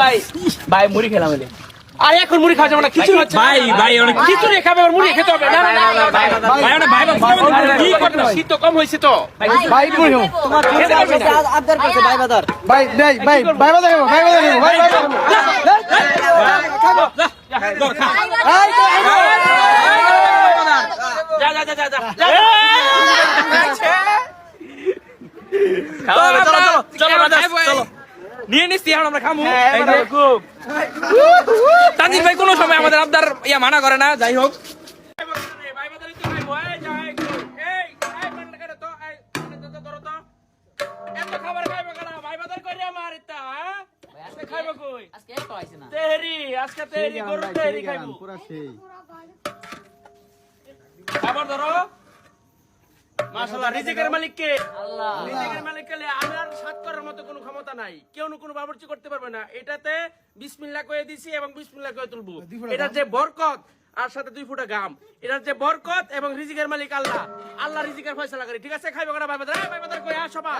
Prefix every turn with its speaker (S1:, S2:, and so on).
S1: ভাই ভাই মুড়ি খেলাম বলে
S2: আরে এখন মুড়ি খাওয়া যাবে না, খিচুড়ি হচ্ছে।
S1: ভাই ভাই অনেক
S2: খিচুড়ি খাবে, আর মুড়ি খেতে হবে না। না, না, না, না,
S1: ভাই অনেক ভাই
S2: কি করতে শীত তো কম হয়েছে তো।
S3: ভাই মুড়ি খাবো।
S4: তোমার আবদার করছে ভাই বাজার।
S3: ভাই নেই ভাই ভাই বাদা খাবো ভাই বাদা খাবো ভাই বাদা খাবো।
S2: যা যা যা যা যা
S1: চলো নিয়ে নিচ্ছি এখন আমরা খামু। তানজিদ ভাই কোনো সময় আমাদের আবদার মানা করে না, যাই হোক খাবার ধরো।
S2: মাশাআল্লাহ, রিজিকের মালিক কে? আল্লাহ। রিজিকের মালিক কে আমার সাত করার মতো কোনো ক্ষমতা নাই, কেউ কোনো বাবুর্চি করতে পারবে না। এটাতে বিসমিল্লাহ কয়ে দিছি এবং বিসমিল্লাহ কয়ে তুলবো। এটা যে বরকত আর সাথে 2 ফুটা গাম, এটার যে বরকত এবং রিজিকের মালিক আল্লাহ। আল্লাহ রিজিকের ফয়সালা করে, ঠিক আছে? খাইবে করা ভাই বাজার, ভাই বাজার কই সবাই।